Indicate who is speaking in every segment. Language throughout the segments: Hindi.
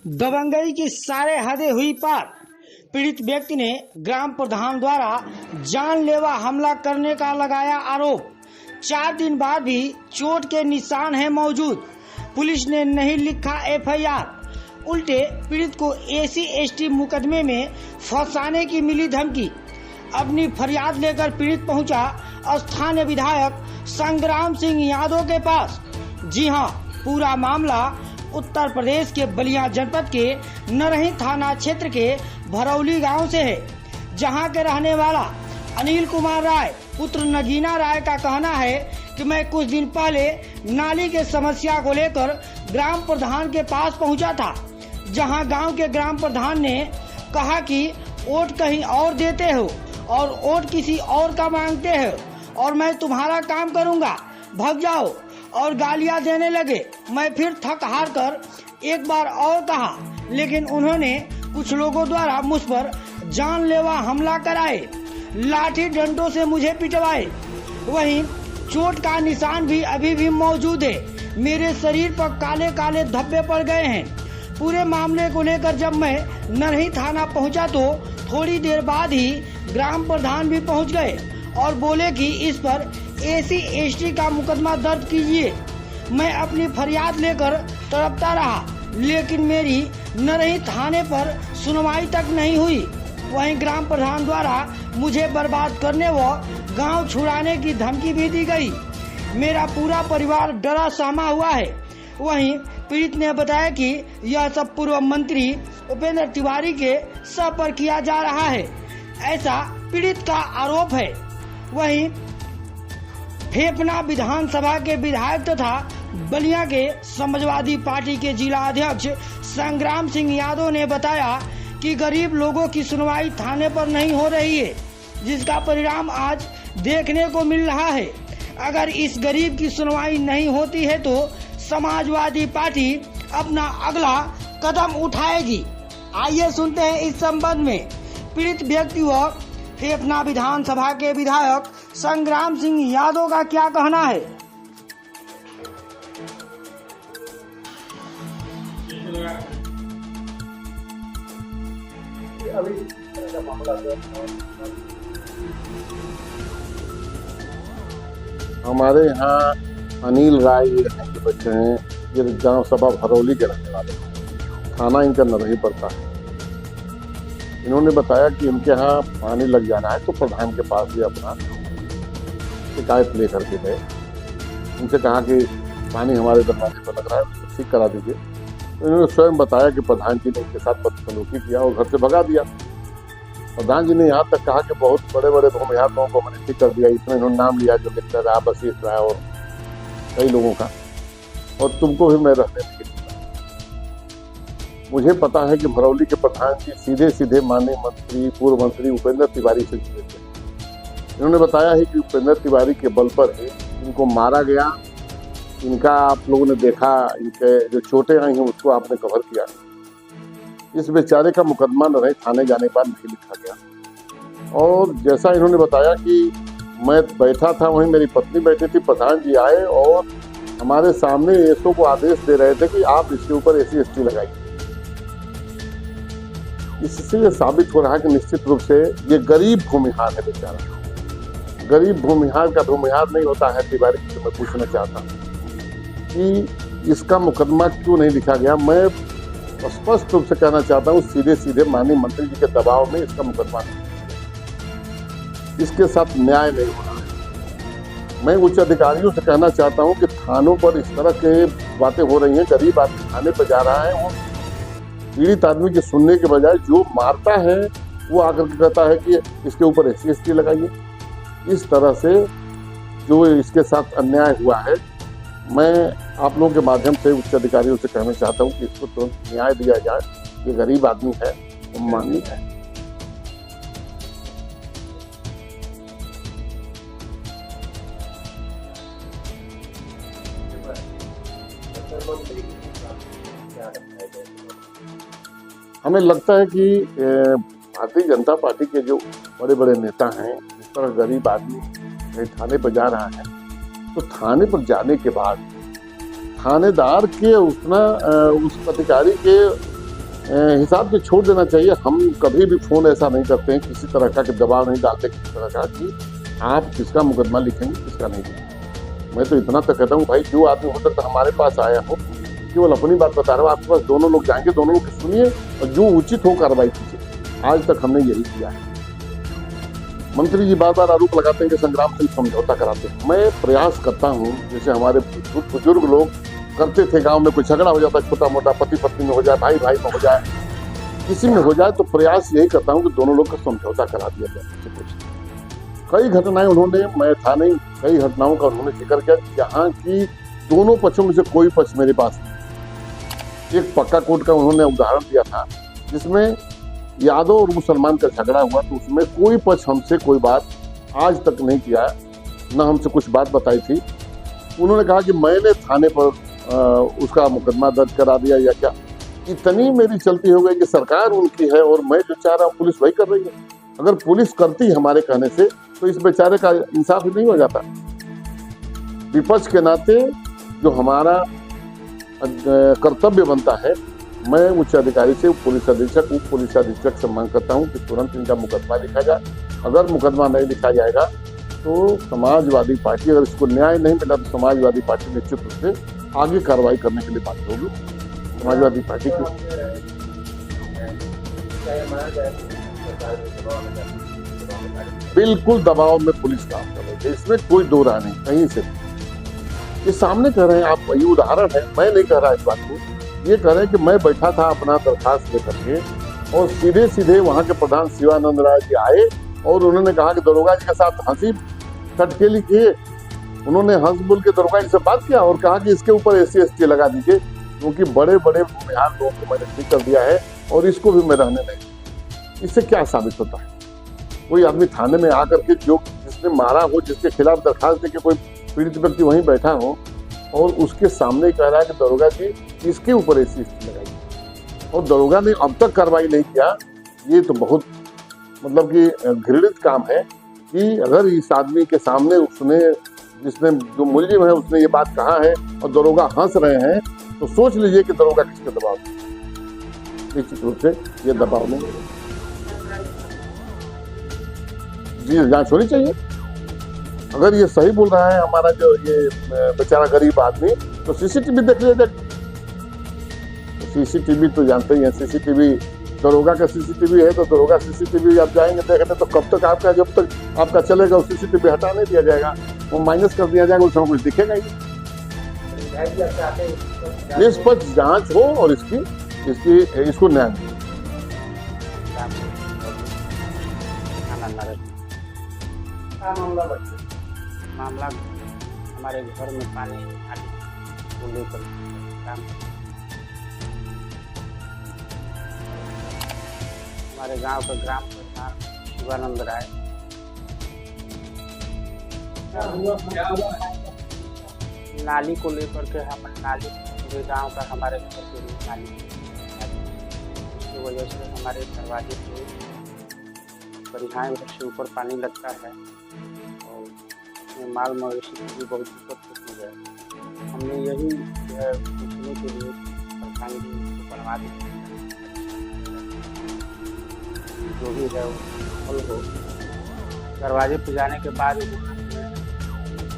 Speaker 1: दबंगई की सारे हदें हुई पार। पीड़ित व्यक्ति ने ग्राम प्रधान द्वारा जानलेवा हमला करने का लगाया आरोप। 4 दिन बाद भी चोट के निशान हैं मौजूद। पुलिस ने नहीं लिखा एफआईआर, उल्टे पीड़ित को SC/ST मुकदमे में फंसाने की मिली धमकी। अपनी फरियाद लेकर पीड़ित पहुंचा स्थानीय विधायक संग्राम सिंह यादव के पास। जी हां, पूरा मामला उत्तर प्रदेश के बलिया जनपद के नरही थाना क्षेत्र के भरौली गांव से है, जहां के रहने वाला अनिल कुमार राय पुत्र नगीना राय का कहना है कि मैं कुछ दिन पहले नाली के समस्या को लेकर ग्राम प्रधान के पास पहुंचा था, जहां गांव के ग्राम प्रधान ने कहा कि वोट कहीं और देते हो और वोट किसी और का मांगते हो और मैं तुम्हारा काम करूंगा, भाग जाओ, और गालियां देने लगे। मैं फिर थक हार कर एक बार और कहा, लेकिन उन्होंने कुछ लोगों द्वारा मुझ पर जानलेवा हमला कराए, लाठी डंडों से मुझे पिटवाए। वहीं चोट का निशान भी अभी भी मौजूद है। मेरे शरीर पर काले काले धब्बे पड़ गए हैं। पूरे मामले को लेकर जब मैं नरही थाना पहुंचा तो थोड़ी देर बाद ही ग्राम प्रधान भी पहुंच गए और बोले कि इस पर SC/ST का मुकदमा दर्ज कीजिए। मैं अपनी फरियाद लेकर तड़पता रहा, लेकिन मेरी नरही थाने पर सुनवाई तक नहीं हुई। वहीं ग्राम प्रधान द्वारा मुझे बर्बाद करने व गांव छुड़ाने की धमकी भी दी गई। मेरा पूरा परिवार डरा सहमा हुआ है। वहीं पीड़ित ने बताया कि यह सब पूर्व मंत्री उपेंद्र तिवारी के सह पर किया जा रहा है, ऐसा पीड़ित का आरोप है। वहीं फेफना विधानसभा के विधायक तथा बलिया के समाजवादी पार्टी के जिला अध्यक्ष संग्राम सिंह यादव ने बताया कि गरीब लोगों की सुनवाई थाने पर नहीं हो रही है, जिसका परिणाम आज देखने को मिल रहा है। अगर इस गरीब की सुनवाई नहीं होती है तो समाजवादी पार्टी अपना अगला कदम उठाएगी। आइए सुनते हैं इस संबंध में पीड़ित व्यक्ति व फेफना विधानसभा के विधायक संग्राम सिंह यादव का क्या कहना है।
Speaker 2: हमारे यहाँ अनिल राय के बच्चे हैं, ये गांव सभा भरौली के रहने वाले हैं। थाना इनका नरही पड़ता है। इन्होंने बताया कि इनके यहाँ पानी लग जाना है, तो प्रधान के पास ये अपना शिकायत लेकर के गए। उनसे कहा कि पानी हमारे दरवाजे पर लग रहा है, उसको ठीक करा दीजिए। तो इन्होंने स्वयं बताया कि प्रधान जी ने इनके साथ बदसलूकी किया और घर से भगा दिया। प्रधान जी ने यहाँ तक कहा कि बहुत बड़े बड़े भूमिहार लोगों को मैंने ठीक कर दिया। इसमें इन्होंने नाम लिया जो मित्र रहा, बशीर रहा और कई लोगों का, और तुमको भी मैं रहने नहीं दूंगा। मुझे पता है कि भरौली के प्रधान जी सीधे सीधे माननीय मंत्री पूर्व मंत्री उपेंद्र तिवारी से जुड़े थे। इन्होंने बताया है कि उपेंद्र तिवारी के बल पर ही इनको मारा गया। इनका आप लोगों ने देखा, इनके जो चोटें आई हैं उसको आपने कवर किया। इस बेचारे का मुकदमा नरही थाने जाने के बाद नहीं लिखा गया। और जैसा इन्होंने बताया कि मैं बैठा था, वहीं मेरी पत्नी बैठी थी, प्रधान जी आए और हमारे सामने एसओ को आदेश दे रहे थे कि आप इसके ऊपर SC/ST लगाइए। इससे ये साबित हो रहा है कि निश्चित रूप से ये गरीब भूमिहार है बेचारा। गरीब भूमिहार का भूमिहार नहीं होता है। तिवारी से मैं पूछना चाहता हूँ कि इसका मुकदमा क्यों नहीं लिखा गया। मैं स्पष्ट रूप से कहना चाहता हूँ, सीधे सीधे माननीय मंत्री जी के दबाव में इसका मुकदमा नहीं, इसके साथ न्याय नहीं हो रहा है। मैं उच्च अधिकारियों से कहना चाहता हूँ कि थानों पर इस तरह के बातें हो रही हैं। गरीब आदमी थाने पर जा रहा है, वो पीड़ित आदमी की सुनने के बजाय जो मारता है वो आकर के कहता है कि इसके ऊपर SC/ST लगाइए। इस तरह से जो इसके साथ अन्याय हुआ है, मैं आप लोगों के माध्यम से उच्च अधिकारियों से कहना चाहता हूँ कि इसको तुरंत न्याय दिया जाए। ये गरीब आदमी है, वो माननीय है। हमें लगता है कि भारतीय जनता पार्टी के जो बड़े बड़े नेता हैं, इस तरह गरीब आदमी थाने पर जा रहा है, तो थाने पर जाने के बाद थानेदार के उस अधिकारी के हिसाब से छोड़ देना चाहिए। हम कभी भी फोन ऐसा नहीं करते हैं, किसी तरह का दबाव नहीं डालते किसी तरह का कि आप किसका मुकदमा लिखेंगे किसका नहीं लिखेंगे। मैं तो इतना तक कहता हूँ भाई, जो आदमी होता तो हमारे पास आया हो, केवल अपनी बात बता रहा हूँ, आपके पास दोनों लोग जाएंगे, दोनों लोग सुनिए और जो उचित हो कार्रवाई कीजिए। आज तक हमने यही किया है। मंत्री जी बार बार आरोप लगाते हैं कि संग्राम सिंह समझौता कराते हैं। मैं प्रयास करता हूँ, जैसे हमारे बुजुर्ग लोग करते थे, गांव में कोई झगड़ा हो जाता, छोटा मोटा पति पत्नी में हो जाए, भाई भाई में हो जाए, किसी में हो जाए, तो प्रयास यही करता हूँ कि दोनों लोग का समझौता करा दिया जाए। कई घटनाएं उन्होंने, मैं था नहीं, कई घटनाओं का उन्होंने जिक्र किया जहाँ की दोनों पक्षों में से कोई पक्ष मेरे पास नहीं। एक पक्का कोर्ट का उन्होंने उदाहरण दिया था जिसमें यादव और मुसलमान का झगड़ा हुआ, तो उसमें कोई पक्ष हमसे कोई बात आज तक नहीं किया, न हमसे कुछ बात बताई थी। उन्होंने कहा कि मैंने थाने पर उसका मुकदमा दर्ज करा दिया या क्या। इतनी मेरी चलती हो गई कि सरकार उनकी है और मैं जो चाह रहा हूँ पुलिस वही कर रही है। अगर पुलिस करती हमारे कहने से तो इस बेचारे का इंसाफ ही नहीं हो जाता। विपक्ष के नाते जो हमारा कर्तव्य बनता है, मैं उच्च अधिकारी से पुलिस अधीक्षक, उप पुलिस अधीक्षक से मांग करता हूँ कि तुरंत इनका मुकदमा लिखा जाए। अगर मुकदमा नहीं लिखा जाएगा तो समाजवादी पार्टी, अगर इसको न्याय नहीं मिला तो समाजवादी पार्टी निश्चित रूप से आगे कार्रवाई करने के लिए बाध्य होगी। समाजवादी पार्टी की बिल्कुल दबाव में पुलिस काम कर रही है, इसमें कोई दो राय नहीं कहीं से। ये सामने कह रहे हैं आप, ये उदाहरण है, मैं नहीं कह रहा इस बात को। ये कह रहे हैं कि मैं बैठा था अपना दरखास्त लेकर के और सीधे सीधे वहां के प्रधान शिवानंद राय जी आए और उन्होंने कहा कि दरोगा जी के साथ हंसी ठटकेली किए। उन्होंने हंस बोल के दरोगा जी से बात किया और कहा कि इसके ऊपर SC ST लगा दीजिए, क्योंकि बड़े बड़े बिहार लोगों को मैंने ठीक कर दिया है और इसको भी मैं रहने नहीं। इससे क्या साबित होता है? कोई आदमी थाने में आकर के जो जिसने मारा हो, जिसके खिलाफ दरखास्त देके कोई पीड़ित व्यक्ति वहीं बैठा हो और उसके सामने कह रहा है कि दरोगा जी इसके ऊपर SC ST लगाइए, और दरोगा ने अब तक कार्रवाई नहीं किया। ये तो बहुत मतलब कि घृणित काम है कि अगर इस आदमी के सामने उसने, जिसने जो मुलजिम है उसने ये बात कहा है और दरोगा हंस रहे हैं, तो सोच लीजिए कि दरोगा किसके दबाव में। निश्चित रूप से ये दबाव में जी जांच होनी चाहिए। अगर ये सही बोल रहा है हमारा जो ये बेचारा गरीब आदमी, तो CCTV देख लिया जाए। CCTV तो जानते ही हैं, CCTV दरोगा का CCTV है तो दरोगा CCTV आप जाएंगे देखने तो कब तक आपका, जब तक आपका चलेगा वो CCTV हटा नहीं दिया जाएगा, वो माइनस कर दिया जाएगा, उसमें कुछ दिखेगा ही। निष्पक्ष जांच हो और इसको न्याय मिले।
Speaker 3: मामला हमारे घर में पानी को लेकर हमारे गांव का ग्राम प्रधान शिवानंद राय नाली को लेकर के, हम नाली पूरे गांव का हमारे घर के नाली, इसकी वजह से हमारे दरवाजे पे परिहार से ऊपर पानी लगता है और उसमें माल मवेशी की भी बहुत दिक्कत होती है। हमने यही जो है पूछने के लिए प्रधान जी को बनवा दी, जो भी है वो हल हो। दरवाजे पे जाने के बाद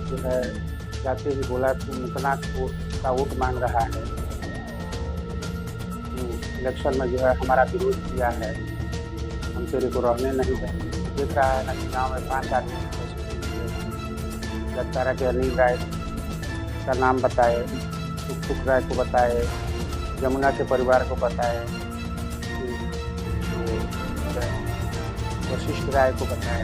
Speaker 3: जो है जाते ही बोला कि इतना का वोट मांग रहा है, इलेक्शन में जो है हमारा विरोध किया है, हम तेरे को रहने नहीं देंगे। देख रहा है ना कि गाँव में 5 आदमी लगता रहा कि अनिल राय का नाम बताए, टुक राय को बताए, यमुना के परिवार को बताए, वशिष्ठ राय को बताए,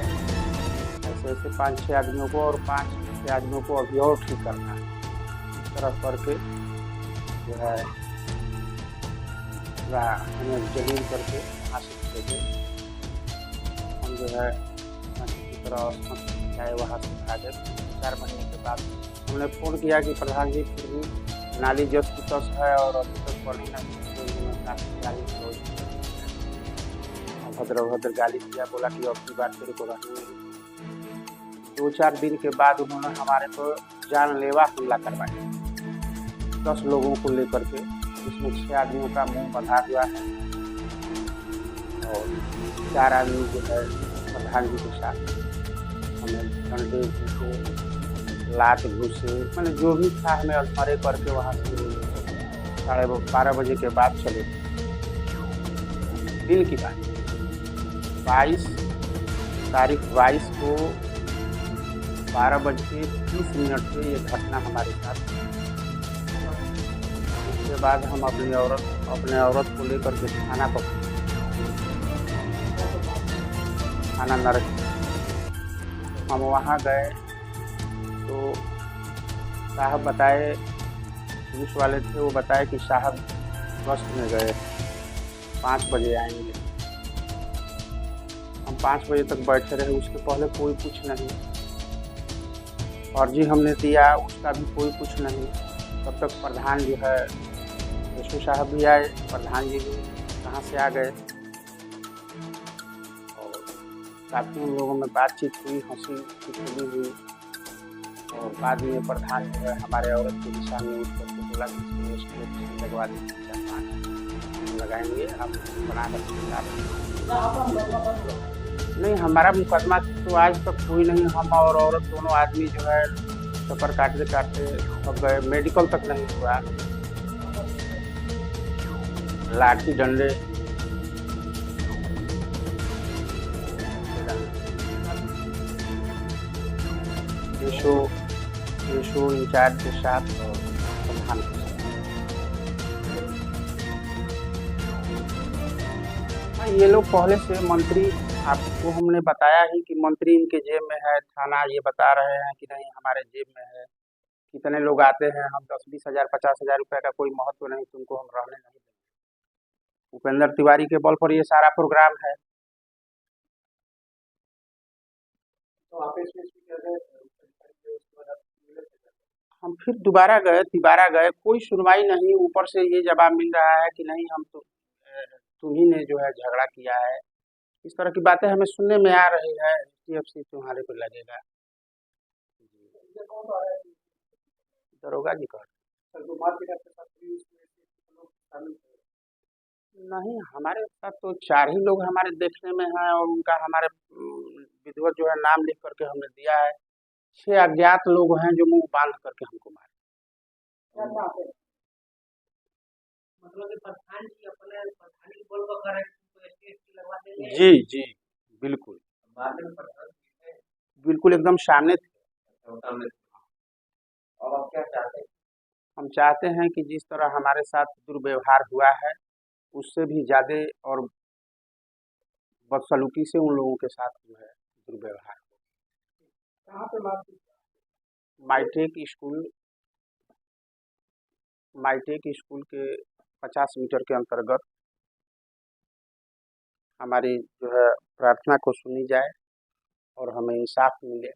Speaker 3: ऐसे ऐसे 5-6 आदमियों को और 5-6 आदमियों को अभी और ठीक करना है। इस तरह करके जो है हमें जमीन करके वहाँ से भेजे। हम जो है किसी तरह चाहे वहाँ से भागे। 4 महीने के बाद हमने फ़ोन किया कि प्रधान जी फिर भी नाली जस की तस है और अभी तक पानी नहीं, भद्र गाली दिया, बोला कि अब की बात तेरे को रहने नहीं। 2-4 दिन के बाद उन्होंने हमारे पर जानलेवा हमला करवाया। 10 लोगों को लेकर के इसमें 6 आदमियों का मुंह बंधा हुआ है और 4 आदमी जो है प्रधान जी के साथ हमें डंडे घूसे, लात घूसे, मैंने जो भी था हमें अलमारे करके वहाँ से 12:30 बजे के बाद चले। दिन की बात 22 तारीख 22 को 12:30 पे ये घटना हमारे साथ। उसके बाद हम अपने औरत को लेकर के थाना नरक हम वहाँ गए तो साहब बताए, पुलिस वाले थे, वो बताए कि साहब गश्त में गए, 5 बजे आएंगे। हम 5 बजे तक बैठे रहे, उसके पहले कोई कुछ नहीं। अर्जी हमने दिया, उसका भी कोई कुछ नहीं। तब तक प्रधान जो है यशु साहब भी आए, प्रधान जी भी कहाँ से आ गए और काफ़ी उन लोगों में बातचीत हुई, हंसी ठिठोली हुई और बाद में प्रधान जो है हमारे औरत के दिशा में उठ करके बोला कि इसको लगवा दीजिए, 4-5 लगाएंगे, आप बना कर नहीं। हमारा मुकदमा तो आज तक कोई नहीं। हम और औरत दोनों आदमी जो है सफ़र काटते काटते अब गए, मेडिकल तक नहीं हुआ। लाठी डंडे यशो इंचार्ज के साथ और प्रधान के साथ। हाँ, ये लोग पहले से मंत्री, आपको हमने बताया ही कि मंत्री इनके जेब में है। थाना ये बता रहे हैं कि नहीं हमारे जेब में है। कितने लोग आते हैं, हम 10-20 हज़ार 50 हज़ार रुपये का कोई महत्व नहीं, तुमको हम रहने नहीं देंगे। उपेंद्र तिवारी के बल पर ये सारा प्रोग्राम है। तो आप इसमें हम फिर दोबारा गए, कोई सुनवाई नहीं। ऊपर से ये जवाब मिल रहा है कि नहीं हम तो तुम्ही ने जो है झगड़ा किया है। इस तरह की बातें हमें सुनने में आ रही है। TFC तुम्हारे को लगेगा, दरोगा जी का नहीं। हमारे साथ तो 4 ही लोग हमारे देखने में हैं और उनका हमारे विधिवत जो है नाम लिख करके हमने दिया है। 6 अज्ञात लोग हैं जो मुंह बांध करके हमको मारे। जी जी बिल्कुल बिल्कुल एकदम सामने थे। अब आप क्या चाहते हैं? हम चाहते हैं कि जिस तरह हमारे साथ दुर्व्यवहार हुआ है उससे भी ज़्यादा और बदसलूकी से उन लोगों के साथ जो है दुर्व्यवहार हो। कहाँ पे बात? माइटेक स्कूल के 50 मीटर के अंतर्गत हमारी जो है प्रार्थना को सुनी जाए और हमें इंसाफ मिले।